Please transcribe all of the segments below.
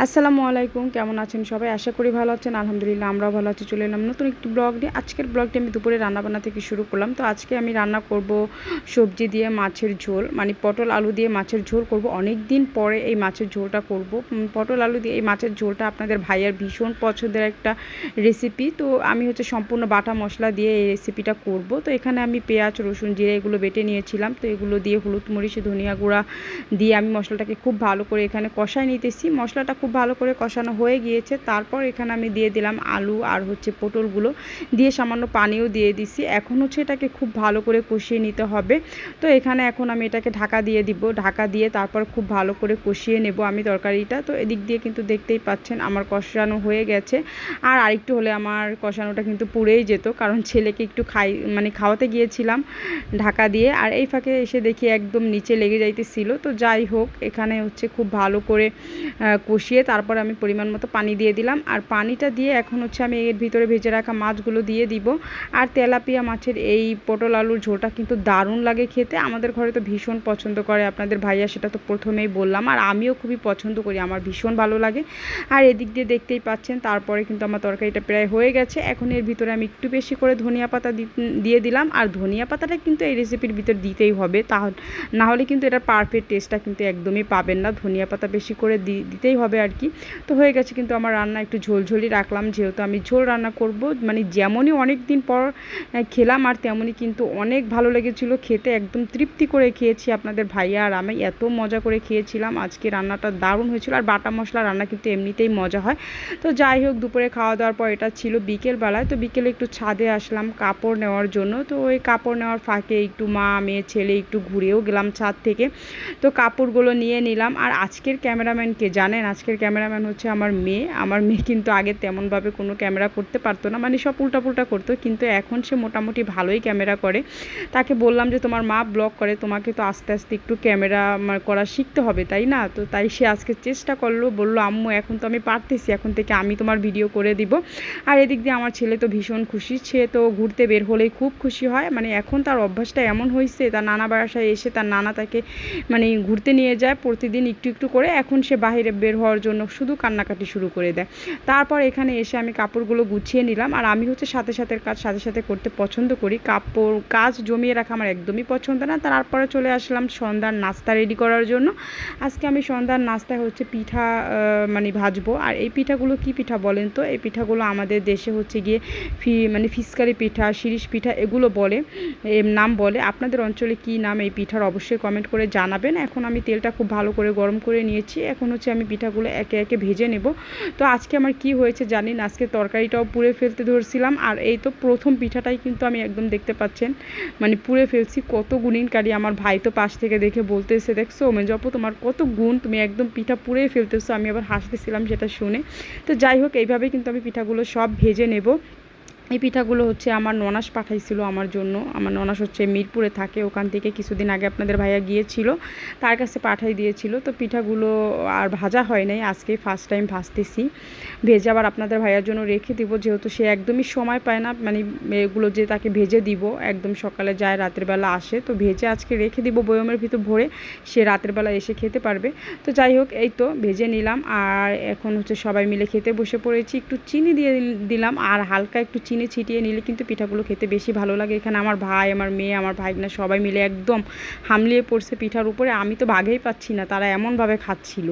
আসসালামু আলাইকুম, কেমন আছেন সবাই? আশা করি ভালো আছেন। আলহামদুলিল্লাহ আমরাও ভালো আছি। চলে এলাম নতুন একটি ব্লগ নিয়ে। আজকের ব্লগটি আমি দুপুরে রান্নাবান্না থেকে শুরু করলাম। তো আজকে আমি রান্না করব সবজি দিয়ে মাছের ঝোল, মানে পটল আলু দিয়ে মাছের ঝোল করব। অনেক দিন পরে এই মাছের ঝোলটা করব। পটল আলু দিয়ে এই মাছের ঝোলটা আপনাদের ভাইয়ার ভীষণ পছন্দের একটা রেসিপি। তো আমি সম্পূর্ণ বাটা মশলা দিয়ে এই রেসিপিটা করব। তো এখানে আমি পেঁয়াজ, রসুন, জিরে এগুলো বেটে নিয়েছিলাম। তো এগুলো দিয়ে হলুদ, মরিচ, ধনিয়া গুঁড়া দিয়ে আমি মশলাটাকে খুব ভালো করে এখানে কষায় নিতেছি। মশলাটা খুব ভালো করে কষানো হয়ে গিয়েছে। তারপর এখানে আমি দিয়ে দিলাম আলু আর পটলগুলো দিয়ে সামান্য পানিও দিয়ে দিছি। এখন এটাকে খুব ভালো করে কষিয়ে নিতে হবে। তো এখানে এখন আমি এটাকে ঢাকা দিয়ে দিব। ঢাকা দিয়ে তারপর খুব ভালো করে কষিয়ে নেব আমি তরকারিটা। তো এদিক দিয়ে কিন্তু দেখতেই পাচ্ছেন আমার কষানো হয়ে গেছে। আর আরেকটু হলে আমার কষানোটা কিন্তু পুড়েই যেত, কারণ ছেলেকে একটু খাওয়াতে গিয়েছিলাম ঢাকা দিয়ে। আর এই ফাঁকে এসে দেখি একদম নিচে লেগে যাইতেছিল। তো যাই হোক, এখানে খুব ভালো করে কষিয়ে তারপর আমি পরিমাণ মতো পানি দিয়ে দিলাম। আর পানিটা দিয়ে এখন আমি এর ভিতরে ভেজে রাখা মাছগুলো দিয়ে দিব। আর তেলাপিয়া মাছের এই পটল আলুর ঝোলটা কিন্তু দারুণ লাগে খেতে। আমাদের ঘরে তো ভীষণ পছন্দ করে আপনাদের ভাইয়া, সেটা তো প্রথমেই বললাম। আর আমিও খুবই পছন্দ করি, আমার ভীষণ ভালো লাগে। আর এদিক দিয়ে দেখতেই পাচ্ছেন তারপরে কিন্তু আমার তরকারিটা প্রায় হয়ে গেছে। এখন এর ভিতরে আমি একটু বেশি করে ধনিয়া পাতা দিয়ে দিলাম। আর ধনিয়া পাতাটা কিন্তু এই রেসিপির ভিতর দিতেই হবে, না হলে কিন্তু এটার পারফেক্ট টেস্টটা কিন্তু একদমই পাবেন না। ধনিয়া পাতা বেশি করে দিতেই হবে আর কি। তো হয়ে গেছে কিন্তু আমার রান্না একটু ঝোলঝোলই রাখলাম, যেহেতু আমি ঝোল রান্না করব। মানে যেমনই অনেক দিন পর খেলাম আর তেমনই কিন্তু অনেক ভালো লেগেছিলো খেতে। একদম তৃপ্তি করে খেয়েছি আপনাদের ভাইয়া আর আমি, এত মজা করে খেয়েছিলাম। আজকে রান্নাটা দারুণ হয়েছিল। আর বাটা মশলা রান্না কিন্তু এমনিতেই মজা হয়। তো যাই হোক, দুপুরে খাওয়া দাওয়ার পর এটা ছিল বিকেলবেলায়। তো বিকেলে একটু ছাদে আসলাম কাপড় নেওয়ার জন্য। তো ওই কাপড় নেওয়ার ফাঁকে একটু মা, মেয়ে, ছেলে একটু ঘুরেও গেলাম ছাদ থেকে। তো কাপড়গুলো নিয়ে নিলাম। আর আজকের ক্যামেরাম্যান কে জানেন? আজকের ক্যামেরাম্যান আমার মেয়ে। আমার মেয়ে কিন্তু আগে তেমনভাবে কোনো ক্যামেরা করতে পারতো না, মানে সব উল্টাপুল্টা করতো, কিন্তু এখন সে মোটামুটি ভালোই ক্যামেরা করে। তাকে বললাম যে তোমার মা ব্লগ করে, তোমাকে তো আস্তে আস্তে একটু ক্যামেরা করা শিখতে হবে, তাই না? তো তাই সে আজকে চেষ্টা করলো, বললো আম্মু এখন তো আমি পারতেছি, এখন থেকে আমি তোমার ভিডিও করে দিব। আর এদিক দিয়ে আমার ছেলে তো ভীষণ খুশি। সে তো ঘুরতে বের হলেই খুব খুশি হয়। মানে এখন তার অভ্যাসটা এমন হয়েছে, তার নানা বাসায় এসে তার নানা তাকে ঘুরতে নিয়ে যায় প্রতিদিন একটু একটু করে। এখন সে বাইরে বের হওয়ার জন্য শুধু কান্নাকাটি শুরু করে দেয়। তারপর এখানে এসে আমি কাপড়গুলো গুছিয়ে নিলাম। আর আমি সাথে সাথে করতে পছন্দ করি। কাজ জমিয়ে রাখা আমার একদমই পছন্দ না। তারপরে চলে আসলাম সন্ধ্যার নাস্তা রেডি করার জন্য। আজকে আমি সন্ধ্যার নাস্তায় পিঠা ভাজবো। আর এই পিঠাগুলো কি পিঠা বলেন তো? এই পিঠাগুলো আমাদের দেশে গিয়ে ফিসকারি পিঠা, শিরিষ পিঠা এগুলো বলে, নাম বলে। আপনাদের অঞ্চলে কি নাম এই পিঠার অবশ্যই কমেন্ট করে জানাবেন। এখন আমি তেলটা খুব ভালো করে গরম করে নিয়েছি। এখন আমি পিঠাগুলো একে একে ভেজে নেব। তো আজকে আমার কি হয়েছে জানি না, আজকে তরকারিটাও পুড়ে ফেলতে ধরছিলাম। আর এই তো প্রথম পিঠাটাই কিন্তু আমি একদম দেখতে পাচ্ছেন পুড়ে ফেলছি। কত গুণিনকারী আমার ভাই তো পাশ থেকে দেখে বলতেছে, দেখছো মেজপু তোমার কত গুণ, তুমি একদম পিঠা পুড়ে ফেলতেছো। আমি আবার হাসতেছিলাম সেটা শুনে। তো যাই হোক, এইভাবেই কিন্তু আমি পিঠাগুলো সব ভেজে নেব। এই পিঠাগুলো আমার ননাস পাঠাইছিল আমার জন্য। আমার ননাস মিরপুরে থাকে, ওখান থেকে কিছুদিন আগে আপনাদের ভাইয়া গিয়েছিল, তার কাছে পাঠাই দিয়েছিল। তো পিঠাগুলো আর ভাজা হয় নাই, আজকে ফার্স্ট টাইম ভাজতেছি। ভেজে আবার আপনাদের ভাইয়ার জন্য রেখে দিব, যেহেতু সে একদমই সময় পায় না, এগুলো যে তাকে ভেজে দিব, একদম সকালে যায় রাতের বেলা আসে। তো ভেজে আজকে রেখে দিব বয়মের ভিতর ভরে, সে রাতের বেলা এসে খেতে পারবে। তো যাই হোক, এই তো ভেজে নিলাম। আর এখন সবাই মিলে খেতে বসে পড়েছি। একটু চিনি দিয়ে দিলাম, আর হালকা একটু চিনি ছিটিয়ে নিলে কিন্তু পিঠাগুলো খেতে বেশি ভালো লাগে। এখানে আমার ভাই, আমার মেয়ে, আমার ভাইগনা সবাই মিলে একদম হামলিয়ে পড়ছে পিঠার উপরে। আমি তো ভাগেই পাচ্ছি না, তারা এমনভাবে খাচ্ছিল।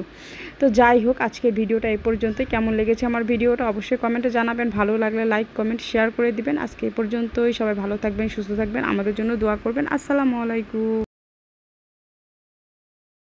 তো যাই হোক, আজকের ভিডিওটা এই পর্যন্তই। কেমন লেগেছে আমার ভিডিওটা অবশ্যই কমেন্টে জানাবেন। ভালো লাগলে লাইক, কমেন্ট, শেয়ার করে দিবেন। আজকে এই পর্যন্তই। সবাই ভালো থাকবেন, সুস্থ থাকবেন, আমাদের জন্য দোয়া করবেন। আসসালামু আলাইকুম।